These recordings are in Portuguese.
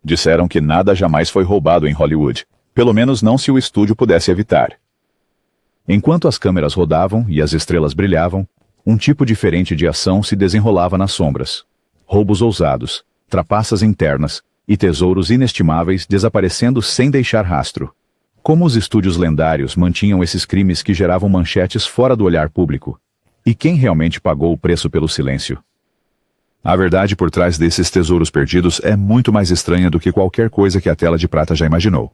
Disseram que nada jamais foi roubado em Hollywood, pelo menos não se o estúdio pudesse evitar. Enquanto as câmeras rodavam e as estrelas brilhavam, um tipo diferente de ação se desenrolava nas sombras. Roubos ousados, trapaças internas e tesouros inestimáveis desaparecendo sem deixar rastro. Como os estúdios lendários mantinham esses crimes que geravam manchetes fora do olhar público? E quem realmente pagou o preço pelo silêncio? A verdade por trás desses tesouros perdidos é muito mais estranha do que qualquer coisa que a tela de prata já imaginou.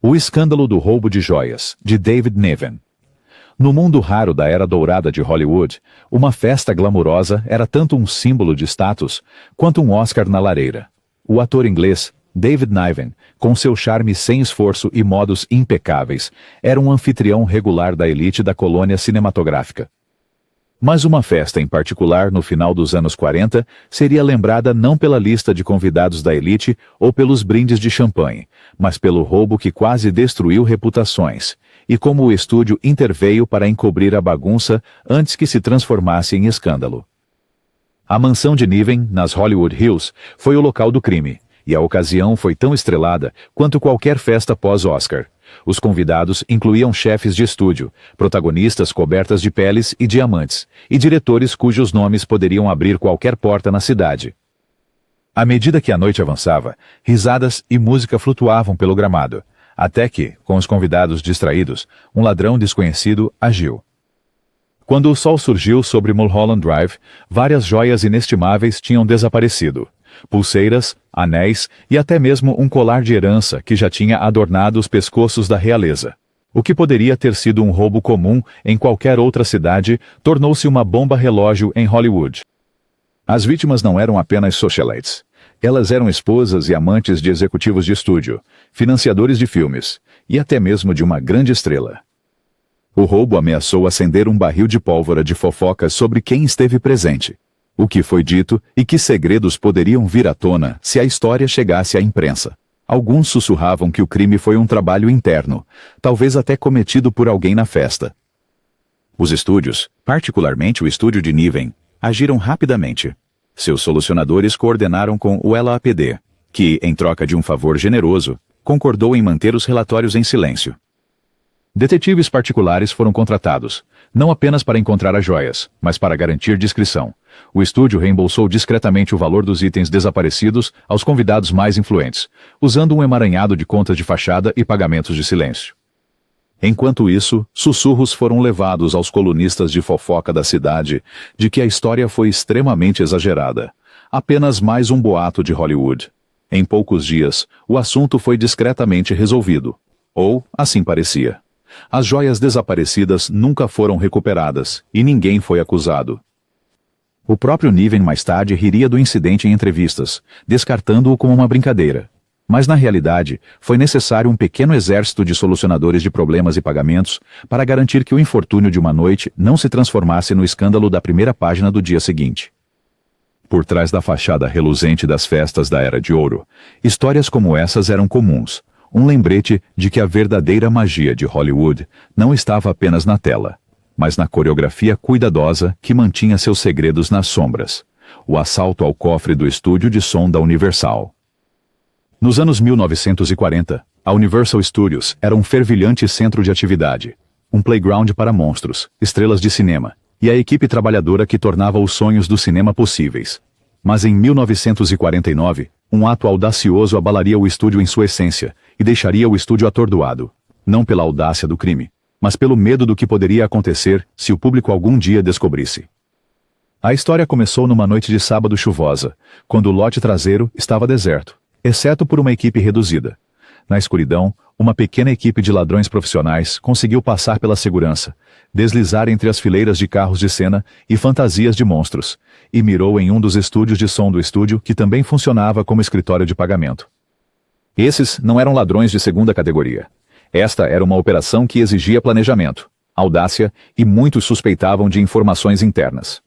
O escândalo do roubo de joias, de David Niven. No mundo raro da era dourada de Hollywood, uma festa glamurosa era tanto um símbolo de status quanto um Oscar na lareira. O ator inglês, David Niven, com seu charme sem esforço e modos impecáveis, era um anfitrião regular da elite da colônia cinematográfica. Mas uma festa em particular, no final dos anos 40, seria lembrada não pela lista de convidados da elite ou pelos brindes de champanhe, mas pelo roubo que quase destruiu reputações, e como o estúdio interveio para encobrir a bagunça antes que se transformasse em escândalo. A mansão de Niven, nas Hollywood Hills, foi o local do crime, e a ocasião foi tão estrelada quanto qualquer festa pós-Oscar. Os convidados incluíam chefes de estúdio, protagonistas cobertas de peles e diamantes, e diretores cujos nomes poderiam abrir qualquer porta na cidade. À medida que a noite avançava, risadas e música flutuavam pelo gramado, até que, com os convidados distraídos, um ladrão desconhecido agiu. Quando o sol surgiu sobre Mulholland Drive, várias joias inestimáveis tinham desaparecido. Pulseiras, anéis e até mesmo um colar de herança que já tinha adornado os pescoços da realeza. O que poderia ter sido um roubo comum em qualquer outra cidade tornou-se uma bomba relógio em Hollywood. As vítimas não eram apenas socialites. Elas eram esposas e amantes de executivos de estúdio, financiadores de filmes e até mesmo de uma grande estrela. O roubo ameaçou acender um barril de pólvora de fofocas sobre quem esteve presente. O que foi dito e que segredos poderiam vir à tona se a história chegasse à imprensa. Alguns sussurravam que o crime foi um trabalho interno, talvez até cometido por alguém na festa. Os estúdios, particularmente o estúdio de Niven, agiram rapidamente. Seus solucionadores coordenaram com o LAPD, que, em troca de um favor generoso, concordou em manter os relatórios em silêncio. Detetives particulares foram contratados, não apenas para encontrar as joias, mas para garantir discrição. O estúdio reembolsou discretamente o valor dos itens desaparecidos aos convidados mais influentes, usando um emaranhado de contas de fachada e pagamentos de silêncio. Enquanto isso, sussurros foram levados aos colunistas de fofoca da cidade de que a história foi extremamente exagerada. Apenas mais um boato de Hollywood. Em poucos dias, o assunto foi discretamente resolvido. Ou, assim parecia. As joias desaparecidas nunca foram recuperadas, e ninguém foi acusado. O próprio Niven mais tarde riria do incidente em entrevistas, descartando-o como uma brincadeira. Mas na realidade, foi necessário um pequeno exército de solucionadores de problemas e pagamentos para garantir que o infortúnio de uma noite não se transformasse no escândalo da primeira página do dia seguinte. Por trás da fachada reluzente das festas da Era de Ouro, histórias como essas eram comuns. Um lembrete de que a verdadeira magia de Hollywood não estava apenas na tela, mas na coreografia cuidadosa que mantinha seus segredos nas sombras. O assalto ao cofre do estúdio de som da Universal. Nos anos 1940, a Universal Studios era um fervilhante centro de atividade, um playground para monstros, estrelas de cinema, e a equipe trabalhadora que tornava os sonhos do cinema possíveis. Mas em 1949, um ato audacioso abalaria o estúdio em sua essência e deixaria o estúdio atordoado, não pela audácia do crime, mas pelo medo do que poderia acontecer se o público algum dia descobrisse. A história começou numa noite de sábado chuvosa, quando o lote traseiro estava deserto, exceto por uma equipe reduzida. Na escuridão, uma pequena equipe de ladrões profissionais conseguiu passar pela segurança, deslizar entre as fileiras de carros de cena e fantasias de monstros, e mirou em um dos estúdios de som do estúdio que também funcionava como escritório de pagamento. Esses não eram ladrões de segunda categoria. Esta era uma operação que exigia planejamento, audácia e muitos suspeitavam de informações internas.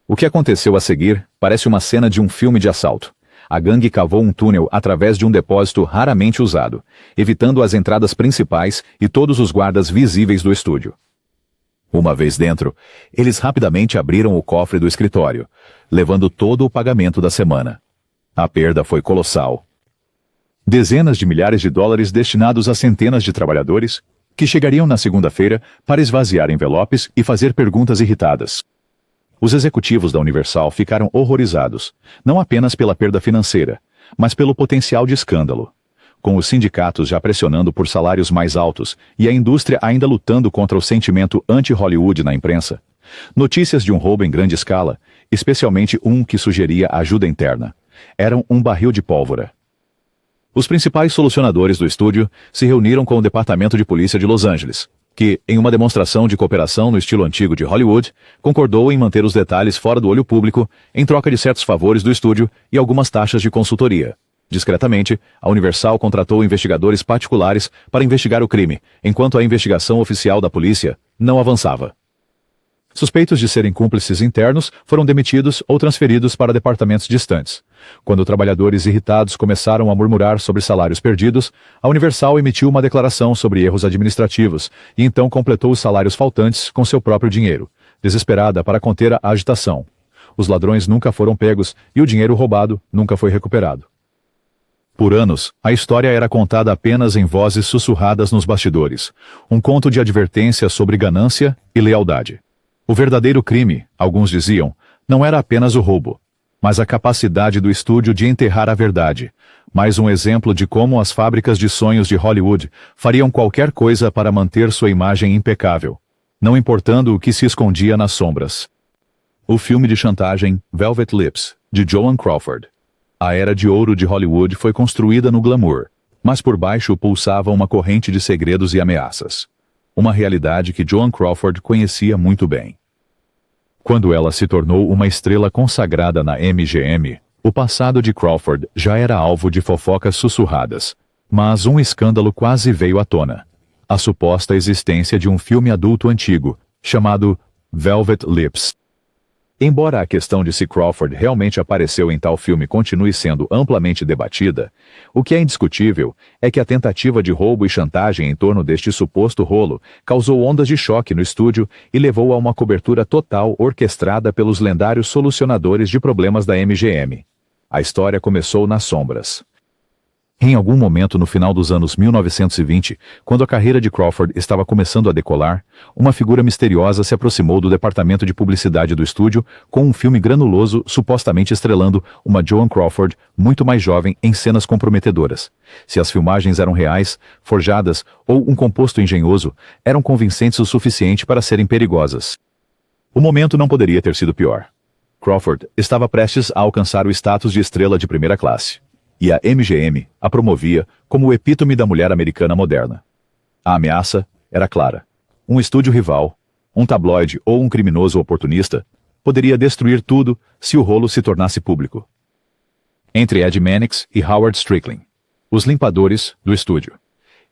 O que aconteceu a seguir parece uma cena de um filme de assalto. A gangue cavou um túnel através de um depósito raramente usado, evitando as entradas principais e todos os guardas visíveis do estúdio. Uma vez dentro, eles rapidamente abriram o cofre do escritório, levando todo o pagamento da semana. A perda foi colossal. Dezenas de milhares de dólares destinados a centenas de trabalhadores que chegariam na segunda-feira para esvaziar envelopes e fazer perguntas irritadas. Os executivos da Universal ficaram horrorizados, não apenas pela perda financeira, mas pelo potencial de escândalo. Com os sindicatos já pressionando por salários mais altos e a indústria ainda lutando contra o sentimento anti-Hollywood na imprensa, notícias de um roubo em grande escala, especialmente um que sugeria ajuda interna, eram um barril de pólvora. Os principais solucionadores do estúdio se reuniram com o Departamento de Polícia de Los Angeles, que, em uma demonstração de cooperação no estilo antigo de Hollywood, concordou em manter os detalhes fora do olho público em troca de certos favores do estúdio e algumas taxas de consultoria. Discretamente, a Universal contratou investigadores particulares para investigar o crime, enquanto a investigação oficial da polícia não avançava. Suspeitos de serem cúmplices internos foram demitidos ou transferidos para departamentos distantes. Quando trabalhadores irritados começaram a murmurar sobre salários perdidos, a Universal emitiu uma declaração sobre erros administrativos e então completou os salários faltantes com seu próprio dinheiro, desesperada para conter a agitação. Os ladrões nunca foram pegos e o dinheiro roubado nunca foi recuperado. Por anos, a história era contada apenas em vozes sussurradas nos bastidores, um conto de advertência sobre ganância e lealdade. O verdadeiro crime, alguns diziam, não era apenas o roubo, mas a capacidade do estúdio de enterrar a verdade, mais um exemplo de como as fábricas de sonhos de Hollywood fariam qualquer coisa para manter sua imagem impecável, não importando o que se escondia nas sombras. O filme de chantagem Velvet Lips, de Joan Crawford. A era de ouro de Hollywood foi construída no glamour, mas por baixo pulsava uma corrente de segredos e ameaças. Uma realidade que Joan Crawford conhecia muito bem. Quando ela se tornou uma estrela consagrada na MGM, o passado de Crawford já era alvo de fofocas sussurradas, mas um escândalo quase veio à tona. A suposta existência de um filme adulto antigo, chamado Velvet Lips. Embora a questão de se Crawford realmente apareceu em tal filme continue sendo amplamente debatida, o que é indiscutível é que a tentativa de roubo e chantagem em torno deste suposto rolo causou ondas de choque no estúdio e levou a uma cobertura total orquestrada pelos lendários solucionadores de problemas da MGM. A história começou nas sombras. Em algum momento no final dos anos 1920, quando a carreira de Crawford estava começando a decolar, uma figura misteriosa se aproximou do departamento de publicidade do estúdio com um filme granuloso supostamente estrelando uma Joan Crawford muito mais jovem em cenas comprometedoras. Se as filmagens eram reais, forjadas ou um composto engenhoso, eram convincentes o suficiente para serem perigosas. O momento não poderia ter sido pior. Crawford estava prestes a alcançar o status de estrela de primeira classe. E a MGM a promovia como o epítome da mulher americana moderna. A ameaça era clara. Um estúdio rival, um tabloide ou um criminoso oportunista poderia destruir tudo se o rolo se tornasse público. Entre Ed Mannix e Howard Strickling, os limpadores do estúdio.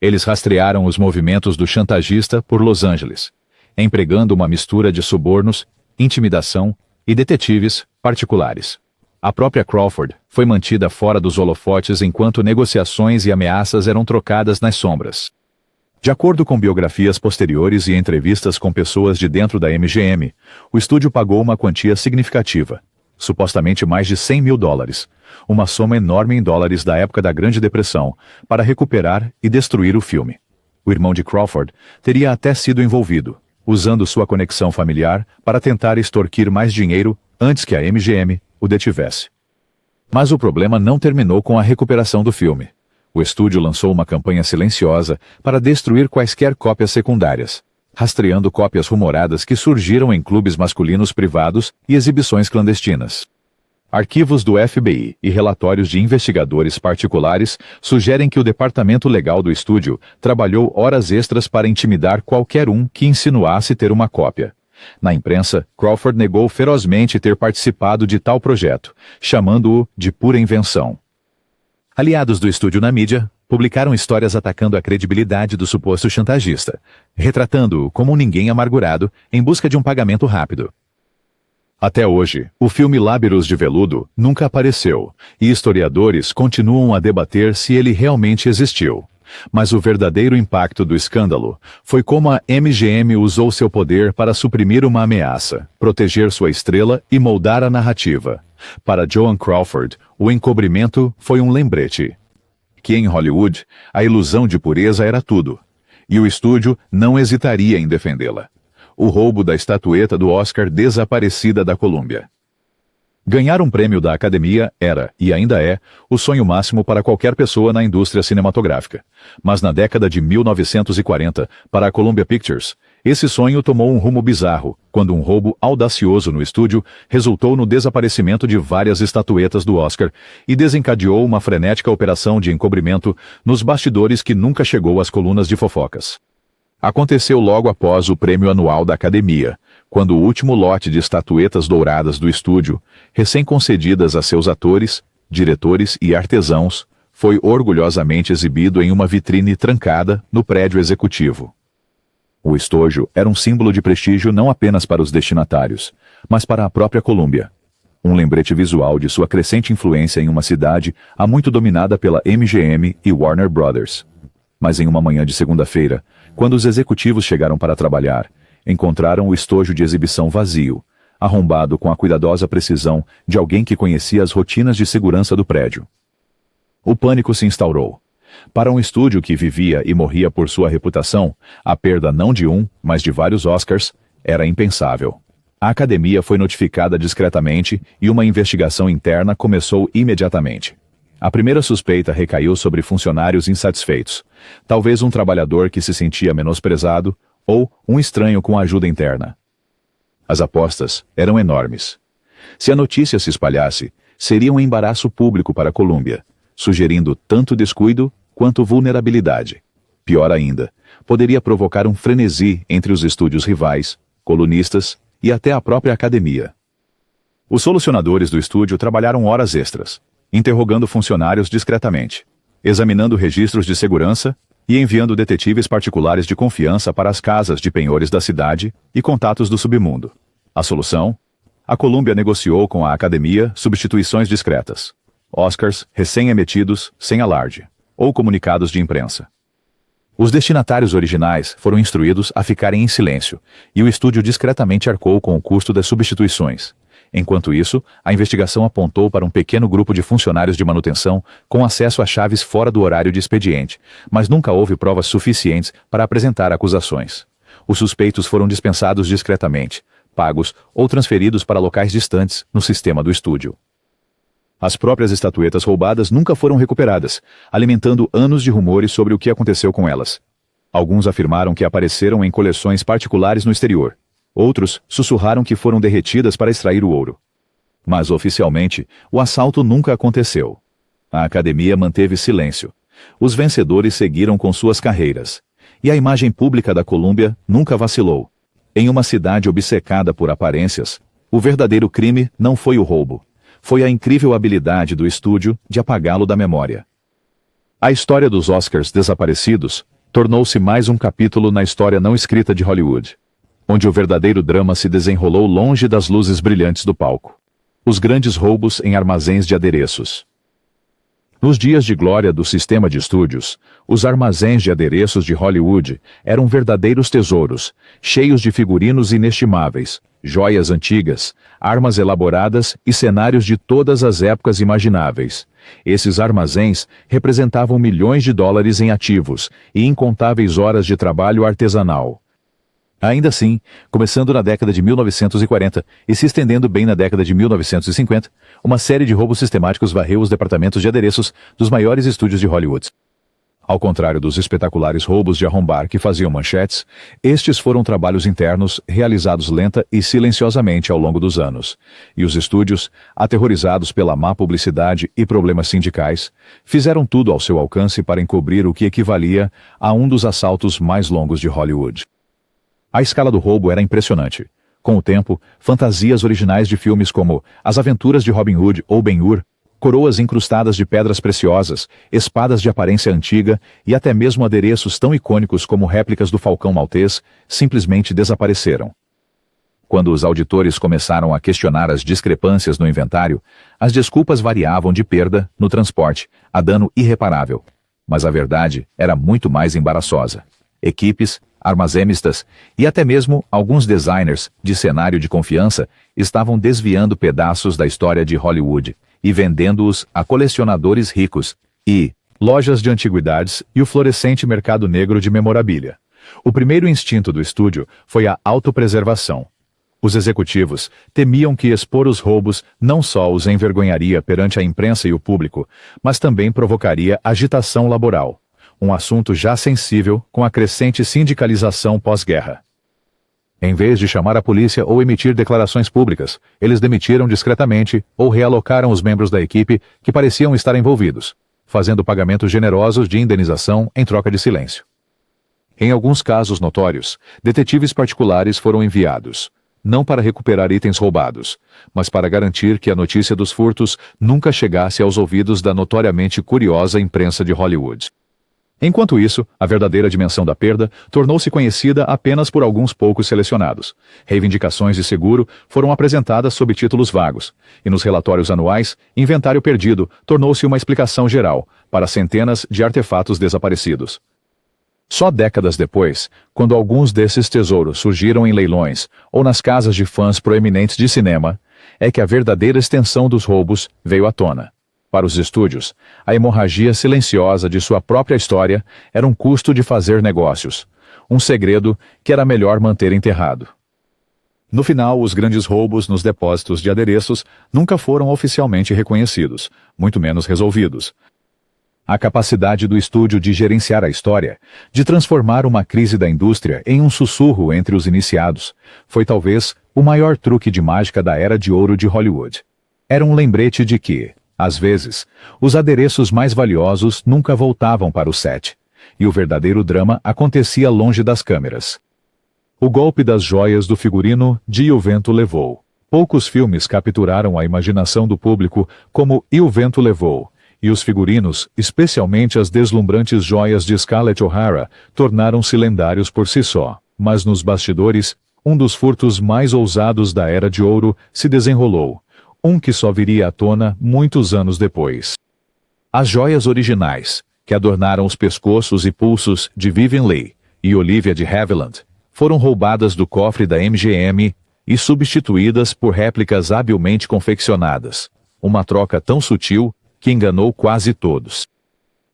Eles rastrearam os movimentos do chantagista por Los Angeles, empregando uma mistura de subornos, intimidação e detetives particulares. A própria Crawford foi mantida fora dos holofotes enquanto negociações e ameaças eram trocadas nas sombras. De acordo com biografias posteriores e entrevistas com pessoas de dentro da MGM, o estúdio pagou uma quantia significativa, supostamente mais de $100 mil, uma soma enorme em dólares da época da Grande Depressão, para recuperar e destruir o filme. O irmão de Crawford teria até sido envolvido, usando sua conexão familiar para tentar extorquir mais dinheiro antes que a MGM o detivesse. Mas o problema não terminou com a recuperação do filme. O estúdio lançou uma campanha silenciosa para destruir quaisquer cópias secundárias, rastreando cópias rumoradas que surgiram em clubes masculinos privados e exibições clandestinas. Arquivos do FBI e relatórios de investigadores particulares sugerem que o departamento legal do estúdio trabalhou horas extras para intimidar qualquer um que insinuasse ter uma cópia. Na imprensa, Crawford negou ferozmente ter participado de tal projeto, chamando-o de pura invenção. Aliados do estúdio na mídia publicaram histórias atacando a credibilidade do suposto chantagista, retratando-o como um ninguém amargurado em busca de um pagamento rápido. Até hoje, o filme Lábiros de Veludo nunca apareceu, e historiadores continuam a debater se ele realmente existiu. Mas o verdadeiro impacto do escândalo foi como a MGM usou seu poder para suprimir uma ameaça, proteger sua estrela e moldar a narrativa. Para Joan Crawford, o encobrimento foi um lembrete. que em Hollywood a ilusão de pureza era tudo, e o estúdio não hesitaria em defendê-la. O roubo da estatueta do Oscar desaparecida da Colômbia. Ganhar um prêmio da Academia era, e ainda é, o sonho máximo para qualquer pessoa na indústria cinematográfica. Mas na década de 1940, para a Columbia Pictures, esse sonho tomou um rumo bizarro, quando um roubo audacioso no estúdio resultou no desaparecimento de várias estatuetas do Oscar e desencadeou uma frenética operação de encobrimento nos bastidores que nunca chegou às colunas de fofocas. Aconteceu logo após o prêmio anual da Academia, quando o último lote de estatuetas douradas do estúdio, recém-concedidas a seus atores, diretores e artesãos, foi orgulhosamente exibido em uma vitrine trancada no prédio executivo. O estojo era um símbolo de prestígio não apenas para os destinatários, mas para a própria Columbia. Um lembrete visual de sua crescente influência em uma cidade há muito dominada pela MGM e Warner Brothers. Mas em uma manhã de segunda-feira, quando os executivos chegaram para trabalhar, encontraram o estojo de exibição vazio, arrombado com a cuidadosa precisão de alguém que conhecia as rotinas de segurança do prédio. O pânico se instaurou. Para um estúdio que vivia e morria por sua reputação, a perda não de um, mas de vários Oscars, era impensável. A Academia foi notificada discretamente e uma investigação interna começou imediatamente. A primeira suspeita recaiu sobre funcionários insatisfeitos, talvez um trabalhador que se sentia menosprezado, ou um estranho com ajuda interna. As apostas eram enormes. Se a notícia se espalhasse, seria um embaraço público para a Columbia, sugerindo tanto descuido quanto vulnerabilidade. Pior ainda, poderia provocar um frenesi entre os estúdios rivais, colunistas e até a própria Academia. Os solucionadores do estúdio trabalharam horas extras, interrogando funcionários discretamente, examinando registros de segurança e enviando detetives particulares de confiança para as casas de penhores da cidade e contatos do submundo. A solução? A Columbia negociou com a Academia substituições discretas. Oscars recém-emitidos, sem alarde, ou comunicados de imprensa. Os destinatários originais foram instruídos a ficarem em silêncio, e o estúdio discretamente arcou com o custo das substituições. Enquanto isso, a investigação apontou para um pequeno grupo de funcionários de manutenção com acesso a chaves fora do horário de expediente, mas nunca houve provas suficientes para apresentar acusações. Os suspeitos foram dispensados discretamente, pagos ou transferidos para locais distantes no sistema do estúdio. As próprias estatuetas roubadas nunca foram recuperadas, alimentando anos de rumores sobre o que aconteceu com elas. Alguns afirmaram que apareceram em coleções particulares no exterior. Outros sussurraram que foram derretidas para extrair o ouro. Mas oficialmente, o assalto nunca aconteceu. A Academia manteve silêncio. Os vencedores seguiram com suas carreiras. E a imagem pública da Columbia nunca vacilou. Em uma cidade obcecada por aparências, o verdadeiro crime não foi o roubo. Foi a incrível habilidade do estúdio de apagá-lo da memória. A história dos Oscars desaparecidos tornou-se mais um capítulo na história não escrita de Hollywood, onde o verdadeiro drama se desenrolou longe das luzes brilhantes do palco. Os grandes roubos em armazéns de adereços. Nos dias de glória do sistema de estúdios, os armazéns de adereços de Hollywood eram verdadeiros tesouros, cheios de figurinos inestimáveis, joias antigas, armas elaboradas e cenários de todas as épocas imagináveis. Esses armazéns representavam milhões de dólares em ativos e incontáveis horas de trabalho artesanal. Ainda assim, começando na década de 1940 e se estendendo bem na década de 1950, uma série de roubos sistemáticos varreu os departamentos de adereços dos maiores estúdios de Hollywood. Ao contrário dos espetaculares roubos de arrombar que faziam manchetes, estes foram trabalhos internos realizados lenta e silenciosamente ao longo dos anos, e os estúdios, aterrorizados pela má publicidade e problemas sindicais, fizeram tudo ao seu alcance para encobrir o que equivalia a um dos assaltos mais longos de Hollywood. A escala do roubo era impressionante. Com o tempo, fantasias originais de filmes como As Aventuras de Robin Hood ou Ben-Hur, coroas incrustadas de pedras preciosas, espadas de aparência antiga e até mesmo adereços tão icônicos como réplicas do Falcão Maltês, simplesmente desapareceram. Quando os auditores começaram a questionar as discrepâncias no inventário, as desculpas variavam de perda no transporte a dano irreparável. Mas a verdade era muito mais embaraçosa. Equipes, armazenistas e até mesmo alguns designers de cenário de confiança estavam desviando pedaços da história de Hollywood e vendendo-os a colecionadores ricos e, lojas de antiguidades e o florescente mercado negro de memorabilia. O primeiro instinto do estúdio foi a autopreservação. Os executivos temiam que expor os roubos não só os envergonharia perante a imprensa e o público, mas também provocaria agitação laboral, um assunto já sensível com a crescente sindicalização pós-guerra. Em vez de chamar a polícia ou emitir declarações públicas, eles demitiram discretamente ou realocaram os membros da equipe que pareciam estar envolvidos, fazendo pagamentos generosos de indenização em troca de silêncio. Em alguns casos notórios, detetives particulares foram enviados, não para recuperar itens roubados, mas para garantir que a notícia dos furtos nunca chegasse aos ouvidos da notoriamente curiosa imprensa de Hollywood. Enquanto isso, a verdadeira dimensão da perda tornou-se conhecida apenas por alguns poucos selecionados. Reivindicações de seguro foram apresentadas sob títulos vagos, e nos relatórios anuais, inventário perdido tornou-se uma explicação geral para centenas de artefatos desaparecidos. Só décadas depois, quando alguns desses tesouros surgiram em leilões ou nas casas de fãs proeminentes de cinema, é que a verdadeira extensão dos roubos veio à tona. Para os estúdios, a hemorragia silenciosa de sua própria história era um custo de fazer negócios, um segredo que era melhor manter enterrado. No final, os grandes roubos nos depósitos de adereços nunca foram oficialmente reconhecidos, muito menos resolvidos. A capacidade do estúdio de gerenciar a história, de transformar uma crise da indústria em um sussurro entre os iniciados, foi talvez o maior truque de mágica da era de ouro de Hollywood. Era um lembrete de que, às vezes, os adereços mais valiosos nunca voltavam para o set, e o verdadeiro drama acontecia longe das câmeras. O golpe das joias do figurino de E o Vento Levou. Poucos filmes capturaram a imaginação do público como E o Vento Levou, e os figurinos, especialmente as deslumbrantes joias de Scarlett O'Hara, tornaram-se lendários por si só. Mas nos bastidores, um dos furtos mais ousados da Era de Ouro se desenrolou, um que só viria à tona muitos anos depois. As joias originais, que adornaram os pescoços e pulsos de Vivien Leigh e Olivia de Havilland, foram roubadas do cofre da MGM e substituídas por réplicas habilmente confeccionadas, uma troca tão sutil que enganou quase todos.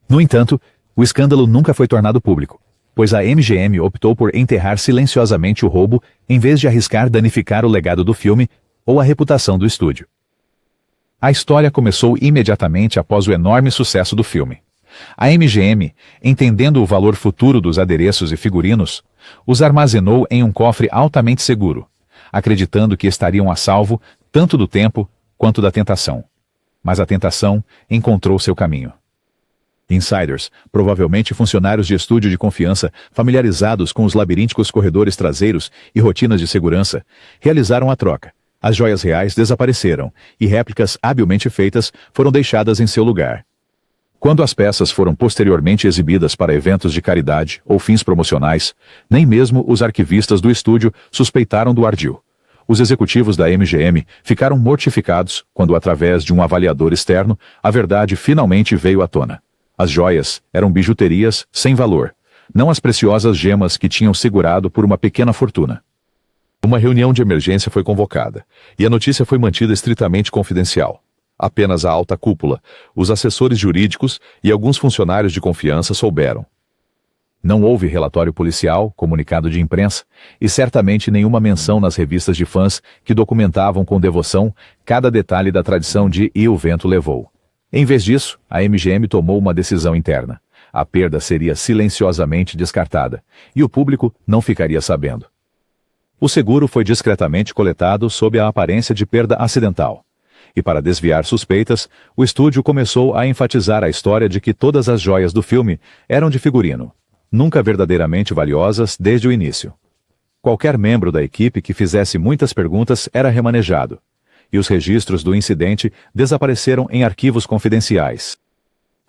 No entanto, o escândalo nunca foi tornado público, pois a MGM optou por enterrar silenciosamente o roubo em vez de arriscar danificar o legado do filme ou a reputação do estúdio. A história começou imediatamente após o enorme sucesso do filme. A MGM, entendendo o valor futuro dos adereços e figurinos, os armazenou em um cofre altamente seguro, acreditando que estariam a salvo tanto do tempo quanto da tentação. Mas a tentação encontrou seu caminho. Insiders, provavelmente funcionários de estúdio de confiança familiarizados com os labirínticos corredores traseiros e rotinas de segurança, realizaram a troca. As joias reais desapareceram e réplicas habilmente feitas foram deixadas em seu lugar. Quando as peças foram posteriormente exibidas para eventos de caridade ou fins promocionais, nem mesmo os arquivistas do estúdio suspeitaram do ardil. Os executivos da MGM ficaram mortificados quando, através de um avaliador externo, a verdade finalmente veio à tona. As joias eram bijuterias sem valor, não as preciosas gemas que tinham segurado por uma pequena fortuna. Uma reunião de emergência foi convocada, e a notícia foi mantida estritamente confidencial. Apenas a alta cúpula, os assessores jurídicos e alguns funcionários de confiança souberam. Não houve relatório policial, comunicado de imprensa, e certamente nenhuma menção nas revistas de fãs que documentavam com devoção cada detalhe da tradição de E o Vento Levou. Em vez disso, a MGM tomou uma decisão interna. A perda seria silenciosamente descartada, e o público não ficaria sabendo. O seguro foi discretamente coletado sob a aparência de perda acidental. E para desviar suspeitas, o estúdio começou a enfatizar a história de que todas as joias do filme eram de figurino, nunca verdadeiramente valiosas desde o início. Qualquer membro da equipe que fizesse muitas perguntas era remanejado, e os registros do incidente desapareceram em arquivos confidenciais.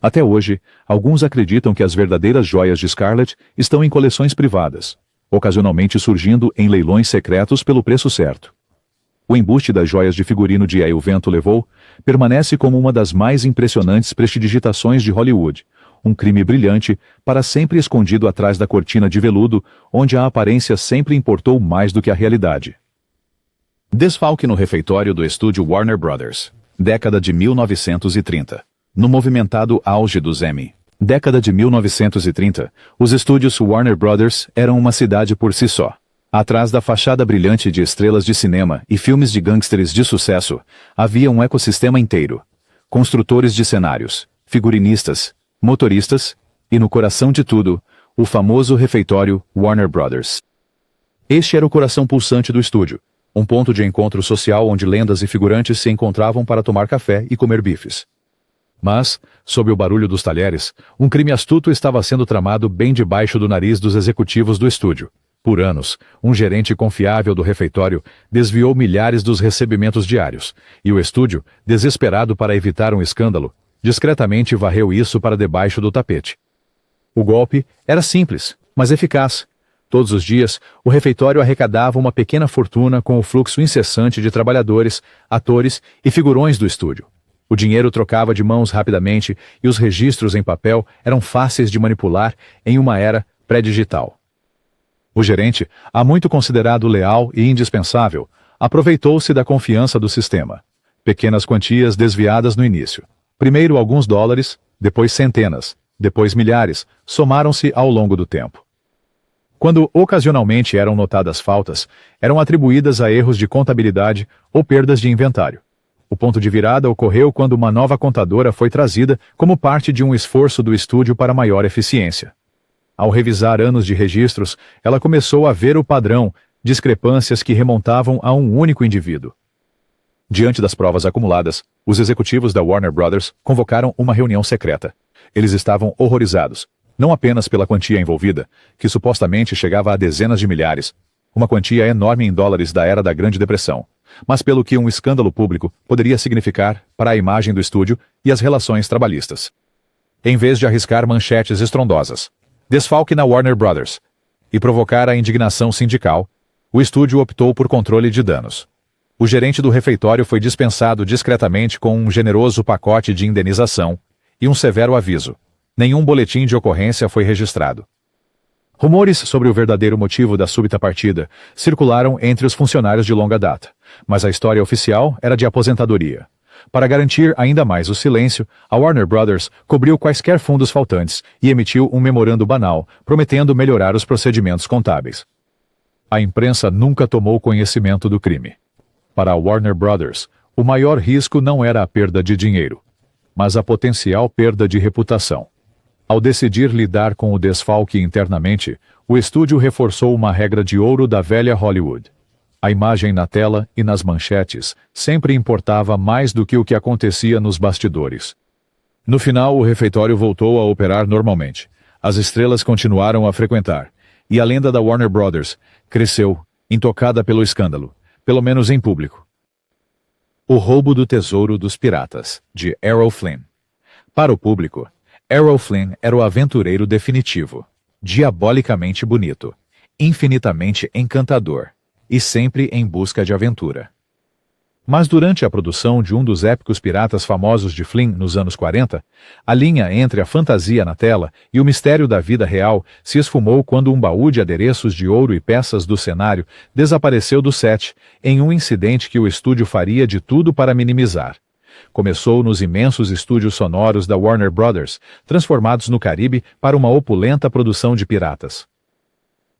Até hoje, alguns acreditam que as verdadeiras joias de Scarlett estão em coleções privadas, ocasionalmente surgindo em leilões secretos pelo preço certo. O embuste das joias de figurino de E o Vento Levou permanece como uma das mais impressionantes prestidigitações de Hollywood, um crime brilhante para sempre escondido atrás da cortina de veludo, onde a aparência sempre importou mais do que a realidade. Desfalque no refeitório do estúdio Warner Brothers, década de 1930. No movimentado auge dos Emmy, Década de 1930, os estúdios Warner Brothers eram uma cidade por si só. Atrás da fachada brilhante de estrelas de cinema e filmes de gangsters de sucesso, havia um ecossistema inteiro. Construtores de cenários, figurinistas, motoristas e, no coração de tudo, o famoso refeitório Warner Brothers. Este era o coração pulsante do estúdio, um ponto de encontro social onde lendas e figurantes se encontravam para tomar café e comer bifes. Mas, sob o barulho dos talheres, um crime astuto estava sendo tramado bem debaixo do nariz dos executivos do estúdio. Por anos, um gerente confiável do refeitório desviou milhares dos recebimentos diários, e o estúdio, desesperado para evitar um escândalo, discretamente varreu isso para debaixo do tapete. O golpe era simples, mas eficaz. Todos os dias, o refeitório arrecadava uma pequena fortuna com o fluxo incessante de trabalhadores, atores e figurões do estúdio. O dinheiro trocava de mãos rapidamente e os registros em papel eram fáceis de manipular em uma era pré-digital. O gerente, há muito considerado leal e indispensável, aproveitou-se da confiança do sistema. Pequenas quantias desviadas no início. Primeiro alguns dólares, depois centenas, depois milhares, somaram-se ao longo do tempo. Quando ocasionalmente eram notadas faltas, eram atribuídas a erros de contabilidade ou perdas de inventário. O ponto de virada ocorreu quando uma nova contadora foi trazida como parte de um esforço do estúdio para maior eficiência. Ao revisar anos de registros, ela começou a ver o padrão, discrepâncias que remontavam a um único indivíduo. Diante das provas acumuladas, os executivos da Warner Brothers convocaram uma reunião secreta. Eles estavam horrorizados. Não apenas pela quantia envolvida, que supostamente chegava a dezenas de milhares, uma quantia enorme em dólares da era da Grande Depressão, mas pelo que um escândalo público poderia significar para a imagem do estúdio e as relações trabalhistas. Em vez de arriscar manchetes estrondosas, desfalque na Warner Brothers, e provocar a indignação sindical, o estúdio optou por controle de danos. O gerente do refeitório foi dispensado discretamente com um generoso pacote de indenização e um severo aviso. Nenhum boletim de ocorrência foi registrado. Rumores sobre o verdadeiro motivo da súbita partida circularam entre os funcionários de longa data, mas a história oficial era de aposentadoria. Para garantir ainda mais o silêncio, a Warner Brothers cobriu quaisquer fundos faltantes e emitiu um memorando banal, prometendo melhorar os procedimentos contábeis. A imprensa nunca tomou conhecimento do crime. Para a Warner Brothers, o maior risco não era a perda de dinheiro, mas a potencial perda de reputação. Ao decidir lidar com o desfalque internamente, o estúdio reforçou uma regra de ouro da velha Hollywood. A imagem na tela e nas manchetes sempre importava mais do que o que acontecia nos bastidores. No final, o refeitório voltou a operar normalmente. As estrelas continuaram a frequentar, e a lenda da Warner Brothers cresceu, intocada pelo escândalo, pelo menos em público. O roubo do tesouro dos piratas, de Errol Flynn. Para o público, Errol Flynn era o aventureiro definitivo, diabolicamente bonito, infinitamente encantador, e sempre em busca de aventura. Mas durante a produção de um dos épicos piratas famosos de Flynn nos anos 40, a linha entre a fantasia na tela e o mistério da vida real se esfumou quando um baú de adereços de ouro e peças do cenário desapareceu do set, em um incidente que o estúdio faria de tudo para minimizar. Começou nos imensos estúdios sonoros da Warner Brothers, transformados no Caribe para uma opulenta produção de piratas.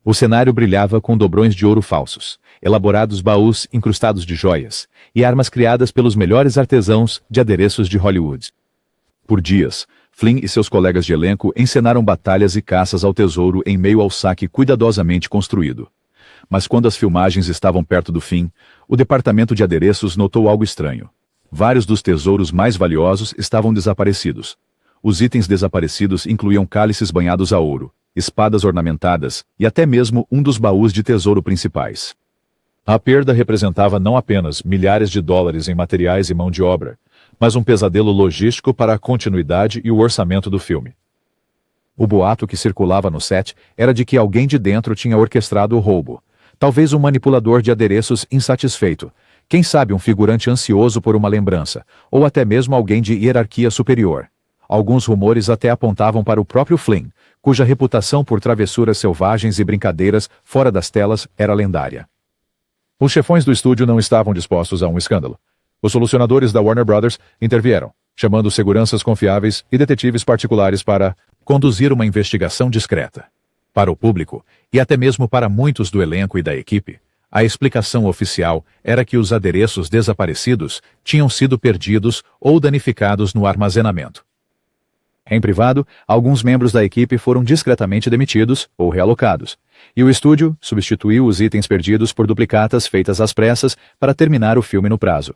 O cenário brilhava com dobrões de ouro falsos, elaborados baús incrustados de joias, e armas criadas pelos melhores artesãos de adereços de Hollywood. Por dias, Flynn e seus colegas de elenco encenaram batalhas e caças ao tesouro em meio ao saque cuidadosamente construído. Mas quando as filmagens estavam perto do fim, o departamento de adereços notou algo estranho. Vários dos tesouros mais valiosos estavam desaparecidos. Os itens desaparecidos incluíam cálices banhados a ouro, espadas ornamentadas e até mesmo um dos baús de tesouro principais. A perda representava não apenas milhares de dólares em materiais e mão de obra, mas um pesadelo logístico para a continuidade e o orçamento do filme. O boato que circulava no set era de que alguém de dentro tinha orquestrado o roubo. Talvez um manipulador de adereços insatisfeito, quem sabe um figurante ansioso por uma lembrança, ou até mesmo alguém de hierarquia superior. Alguns rumores até apontavam para o próprio Flynn, cuja reputação por travessuras selvagens e brincadeiras fora das telas era lendária. Os chefões do estúdio não estavam dispostos a um escândalo. Os solucionadores da Warner Brothers intervieram, chamando seguranças confiáveis e detetives particulares para conduzir uma investigação discreta. Para o público, e até mesmo para muitos do elenco e da equipe, a explicação oficial era que os adereços desaparecidos tinham sido perdidos ou danificados no armazenamento. Em privado, alguns membros da equipe foram discretamente demitidos ou realocados, e o estúdio substituiu os itens perdidos por duplicatas feitas às pressas para terminar o filme no prazo.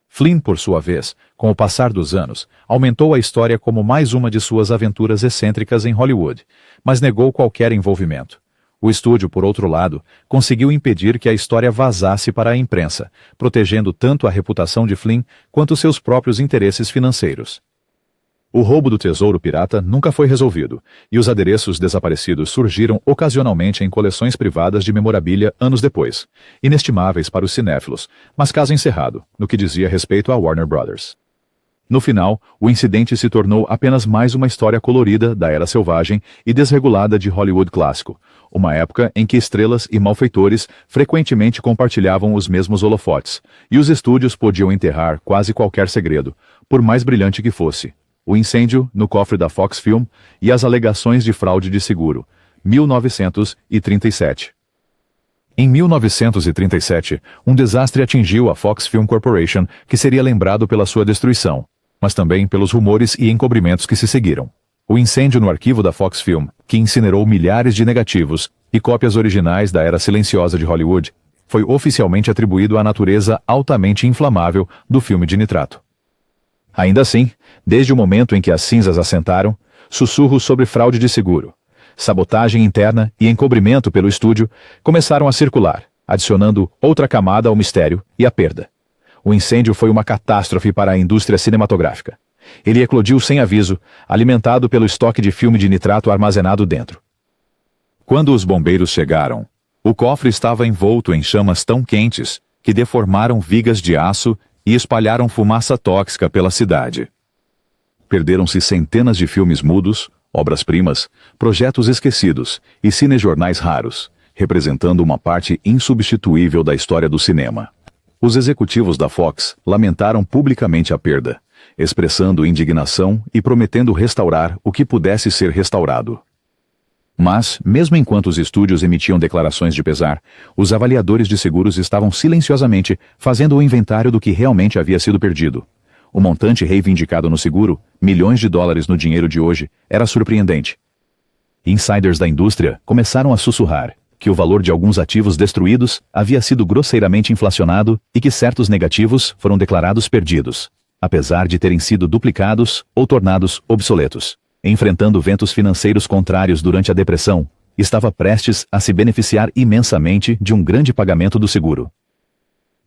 Flynn, por sua vez, com o passar dos anos, aumentou a história como mais uma de suas aventuras excêntricas em Hollywood, mas negou qualquer envolvimento. O estúdio, por outro lado, conseguiu impedir que a história vazasse para a imprensa, protegendo tanto a reputação de Flynn quanto seus próprios interesses financeiros. O roubo do tesouro pirata nunca foi resolvido, e os adereços desaparecidos surgiram ocasionalmente em coleções privadas de memorabilia anos depois, inestimáveis para os cinéfilos, mas caso encerrado, no que dizia respeito a Warner Brothers. No final, o incidente se tornou apenas mais uma história colorida da era selvagem e desregulada de Hollywood clássico, uma época em que estrelas e malfeitores frequentemente compartilhavam os mesmos holofotes, e os estúdios podiam enterrar quase qualquer segredo, por mais brilhante que fosse. O incêndio no cofre da Fox Film e as alegações de fraude de seguro, 1937. Em 1937, um desastre atingiu a Fox Film Corporation, que seria lembrado pela sua destruição, mas também pelos rumores e encobrimentos que se seguiram. O incêndio no arquivo da Fox Film, que incinerou milhares de negativos e cópias originais da era silenciosa de Hollywood, foi oficialmente atribuído à natureza altamente inflamável do filme de nitrato. Ainda assim, desde o momento em que as cinzas assentaram, sussurros sobre fraude de seguro, sabotagem interna e encobrimento pelo estúdio começaram a circular, adicionando outra camada ao mistério e à perda. O incêndio foi uma catástrofe para a indústria cinematográfica. Ele eclodiu sem aviso, alimentado pelo estoque de filme de nitrato armazenado dentro. Quando os bombeiros chegaram, o cofre estava envolto em chamas tão quentes que deformaram vigas de aço e espalharam fumaça tóxica pela cidade. Perderam-se centenas de filmes mudos, obras-primas, projetos esquecidos e cinejornais raros, representando uma parte insubstituível da história do cinema. Os executivos da Fox lamentaram publicamente a perda, expressando indignação e prometendo restaurar o que pudesse ser restaurado. Mas, mesmo enquanto os estúdios emitiam declarações de pesar, os avaliadores de seguros estavam silenciosamente fazendo o inventário do que realmente havia sido perdido. O montante reivindicado no seguro, milhões de dólares no dinheiro de hoje, era surpreendente. Insiders da indústria começaram a sussurrar que o valor de alguns ativos destruídos havia sido grosseiramente inflacionado e que certos negativos foram declarados perdidos, apesar de terem sido duplicados ou tornados obsoletos. Enfrentando ventos financeiros contrários durante a depressão, estava prestes a se beneficiar imensamente de um grande pagamento do seguro.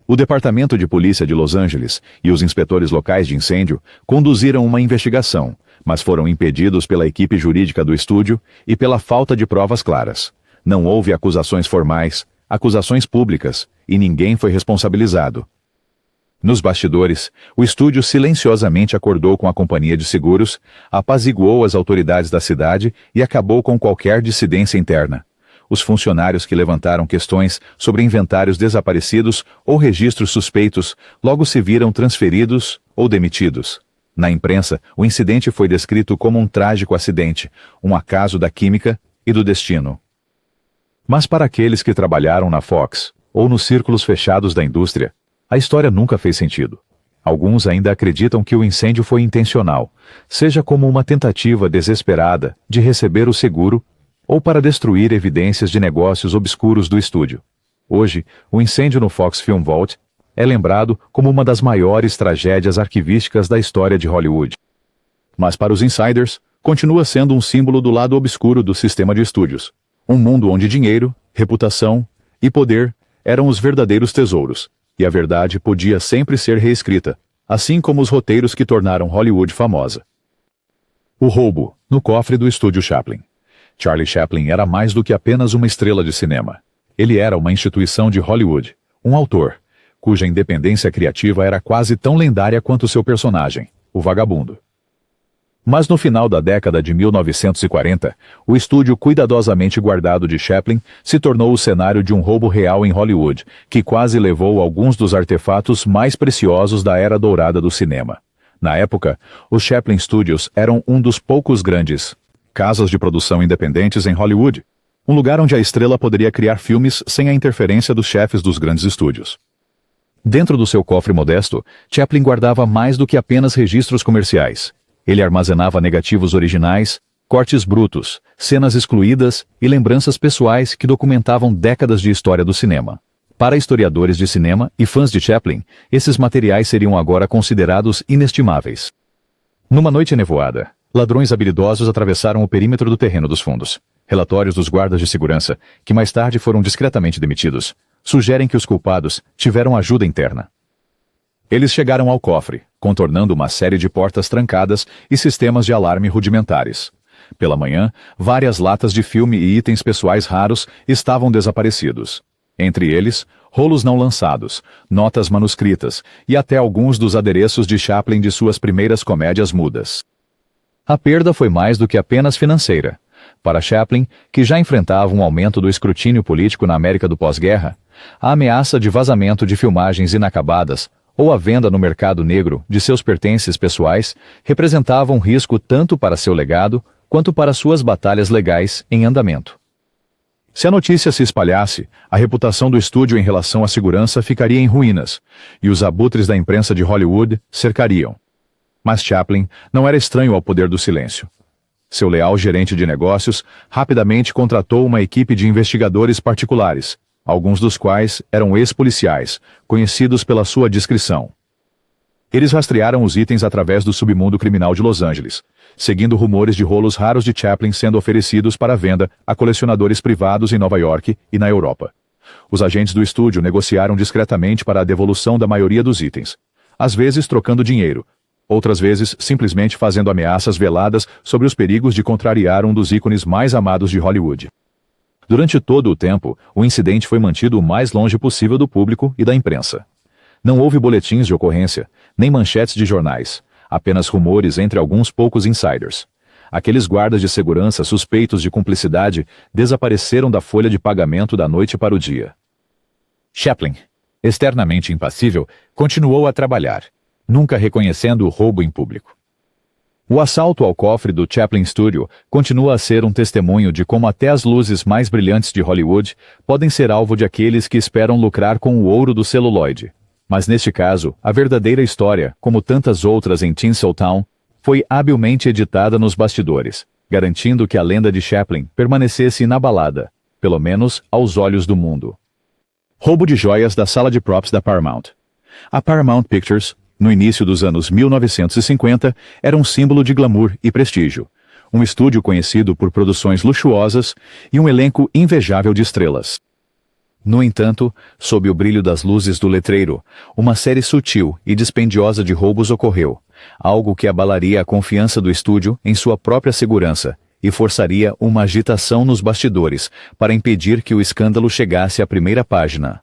O Departamento de Polícia de Los Angeles e os inspetores locais de incêndio conduziram uma investigação, mas foram impedidos pela equipe jurídica do estúdio e pela falta de provas claras. Não houve acusações formais, acusações públicas, e ninguém foi responsabilizado. Nos bastidores, o estúdio silenciosamente acordou com a companhia de seguros, apaziguou as autoridades da cidade e acabou com qualquer dissidência interna. Os funcionários que levantaram questões sobre inventários desaparecidos ou registros suspeitos logo se viram transferidos ou demitidos. Na imprensa, o incidente foi descrito como um trágico acidente, um acaso da química e do destino. Mas para aqueles que trabalharam na Fox, ou nos círculos fechados da indústria, a história nunca fez sentido. Alguns ainda acreditam que o incêndio foi intencional, seja como uma tentativa desesperada de receber o seguro ou para destruir evidências de negócios obscuros do estúdio. Hoje, o incêndio no Fox Film Vault é lembrado como uma das maiores tragédias arquivísticas da história de Hollywood. Mas para os insiders, continua sendo um símbolo do lado obscuro do sistema de estúdios. Um mundo onde dinheiro, reputação e poder eram os verdadeiros tesouros. E a verdade podia sempre ser reescrita, assim como os roteiros que tornaram Hollywood famosa. O roubo, no cofre do estúdio Chaplin. Charlie Chaplin era mais do que apenas uma estrela de cinema. Ele era uma instituição de Hollywood, um autor, cuja independência criativa era quase tão lendária quanto seu personagem, o vagabundo. Mas no final da década de 1940, o estúdio cuidadosamente guardado de Chaplin se tornou o cenário de um roubo real em Hollywood, que quase levou alguns dos artefatos mais preciosos da era dourada do cinema. Na época, os Chaplin Studios eram um dos poucos grandes casas de produção independentes em Hollywood, um lugar onde a estrela poderia criar filmes sem a interferência dos chefes dos grandes estúdios. Dentro do seu cofre modesto, Chaplin guardava mais do que apenas registros comerciais. Ele armazenava negativos originais, cortes brutos, cenas excluídas e lembranças pessoais que documentavam décadas de história do cinema. Para historiadores de cinema e fãs de Chaplin, esses materiais seriam agora considerados inestimáveis. Numa noite nevoada, ladrões habilidosos atravessaram o perímetro do terreno dos fundos. Relatórios dos guardas de segurança, que mais tarde foram discretamente demitidos, sugerem que os culpados tiveram ajuda interna. Eles chegaram ao cofre, contornando uma série de portas trancadas e sistemas de alarme rudimentares. Pela manhã, várias latas de filme e itens pessoais raros estavam desaparecidos. Entre eles, rolos não lançados, notas manuscritas e até alguns dos adereços de Chaplin de suas primeiras comédias mudas. A perda foi mais do que apenas financeira. Para Chaplin, que já enfrentava um aumento do escrutínio político na América do pós-guerra, a ameaça de vazamento de filmagens inacabadas ou a venda no mercado negro de seus pertences pessoais representava um risco tanto para seu legado quanto para suas batalhas legais em andamento. Se a notícia se espalhasse, a reputação do estúdio em relação à segurança ficaria em ruínas, e os abutres da imprensa de Hollywood cercariam. Mas Chaplin não era estranho ao poder do silêncio. Seu leal gerente de negócios rapidamente contratou uma equipe de investigadores particulares, alguns dos quais eram ex-policiais, conhecidos pela sua discrição. Eles rastrearam os itens através do submundo criminal de Los Angeles, seguindo rumores de rolos raros de Chaplin sendo oferecidos para venda a colecionadores privados em Nova York e na Europa. Os agentes do estúdio negociaram discretamente para a devolução da maioria dos itens, às vezes trocando dinheiro, outras vezes simplesmente fazendo ameaças veladas sobre os perigos de contrariar um dos ícones mais amados de Hollywood. Durante todo o tempo, o incidente foi mantido o mais longe possível do público e da imprensa. Não houve boletins de ocorrência, nem manchetes de jornais, apenas rumores entre alguns poucos insiders. Aqueles guardas de segurança suspeitos de cumplicidade desapareceram da folha de pagamento da noite para o dia. Chaplin, externamente impassível, continuou a trabalhar, nunca reconhecendo o roubo em público. O assalto ao cofre do Chaplin Studio continua a ser um testemunho de como até as luzes mais brilhantes de Hollywood podem ser alvo de aqueles que esperam lucrar com o ouro do celuloide. Mas neste caso, a verdadeira história, como tantas outras em Tinseltown, foi habilmente editada nos bastidores, garantindo que a lenda de Chaplin permanecesse inabalada, pelo menos aos olhos do mundo. Roubo de joias da sala de props da Paramount. A Paramount Pictures, no início dos anos 1950, era um símbolo de glamour e prestígio, um estúdio conhecido por produções luxuosas e um elenco invejável de estrelas. No entanto, sob o brilho das luzes do letreiro, uma série sutil e dispendiosa de roubos ocorreu, algo que abalaria a confiança do estúdio em sua própria segurança e forçaria uma agitação nos bastidores para impedir que o escândalo chegasse à primeira página.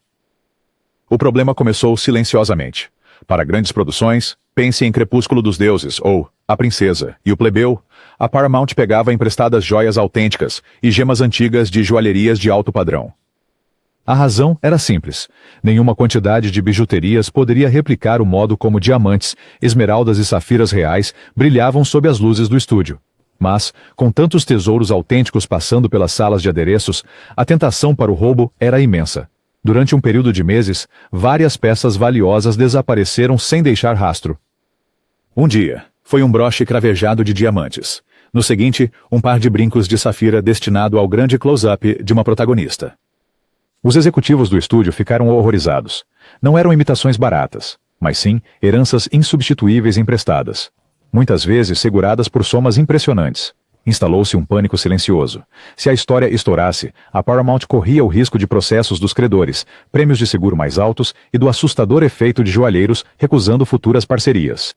O problema começou silenciosamente. Para grandes produções, pense em Crepúsculo dos Deuses ou A Princesa e o Plebeu, a Paramount pegava emprestadas joias autênticas e gemas antigas de joalherias de alto padrão. A razão era simples. Nenhuma quantidade de bijuterias poderia replicar o modo como diamantes, esmeraldas e safiras reais brilhavam sob as luzes do estúdio. Mas, com tantos tesouros autênticos passando pelas salas de adereços, a tentação para o roubo era imensa. Durante um período de meses, várias peças valiosas desapareceram sem deixar rastro. Um dia, foi um broche cravejado de diamantes. No seguinte, um par de brincos de safira destinado ao grande close-up de uma protagonista. Os executivos do estúdio ficaram horrorizados. Não eram imitações baratas, mas sim heranças insubstituíveis emprestadas, muitas vezes seguradas por somas impressionantes. Instalou-se um pânico silencioso. Se a história estourasse, a Paramount corria o risco de processos dos credores, prêmios de seguro mais altos e do assustador efeito de joalheiros recusando futuras parcerias.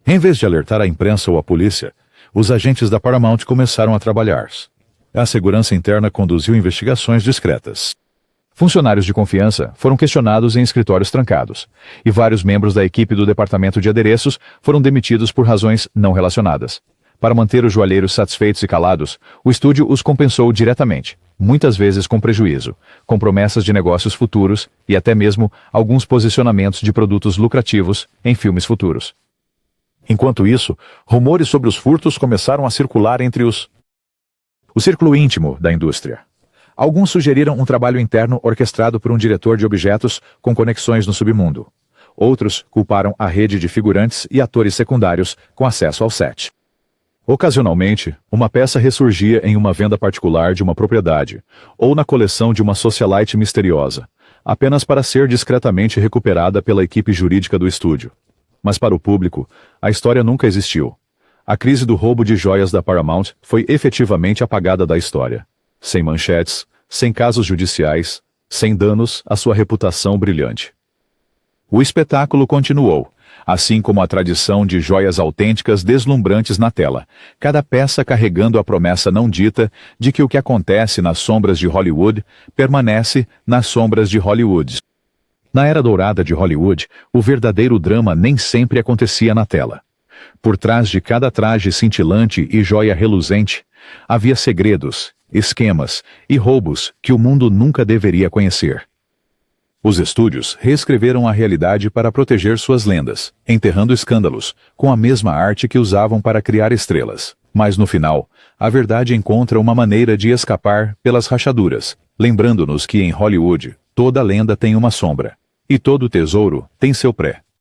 Em vez de alertar a imprensa ou a polícia, os agentes da Paramount começaram a trabalhar. A segurança interna conduziu investigações discretas. Funcionários de confiança foram questionados em escritórios trancados, e vários membros da equipe do departamento de adereços foram demitidos por razões não relacionadas. Para manter os joalheiros satisfeitos e calados, o estúdio os compensou diretamente, muitas vezes com prejuízo, com promessas de negócios futuros e até mesmo alguns posicionamentos de produtos lucrativos em filmes futuros. Enquanto isso, rumores sobre os furtos começaram a circular entre os O círculo íntimo da indústria. Alguns sugeriram um trabalho interno orquestrado por um diretor de objetos com conexões no submundo. Outros culparam a rede de figurantes e atores secundários com acesso ao set. Ocasionalmente, uma peça ressurgia em uma venda particular de uma propriedade, ou na coleção de uma socialite misteriosa, apenas para ser discretamente recuperada pela equipe jurídica do estúdio. Mas para o público, a história nunca existiu. A crise do roubo de joias da Paramount foi efetivamente apagada da história. Sem manchetes, sem casos judiciais, sem danos à sua reputação brilhante. O espetáculo continuou, assim como a tradição de joias autênticas deslumbrantes na tela, cada peça carregando a promessa não dita de que o que acontece nas sombras de Hollywood permanece nas sombras de Hollywood. Na era dourada de Hollywood, o verdadeiro drama nem sempre acontecia na tela. Por trás de cada traje cintilante e joia reluzente, havia segredos, esquemas e roubos que o mundo nunca deveria conhecer. Os estúdios reescreveram a realidade para proteger suas lendas, enterrando escândalos, com a mesma arte que usavam para criar estrelas. Mas no final, a verdade encontra uma maneira de escapar pelas rachaduras, lembrando-nos que em Hollywood, toda lenda tem uma sombra, e todo tesouro tem seu pré.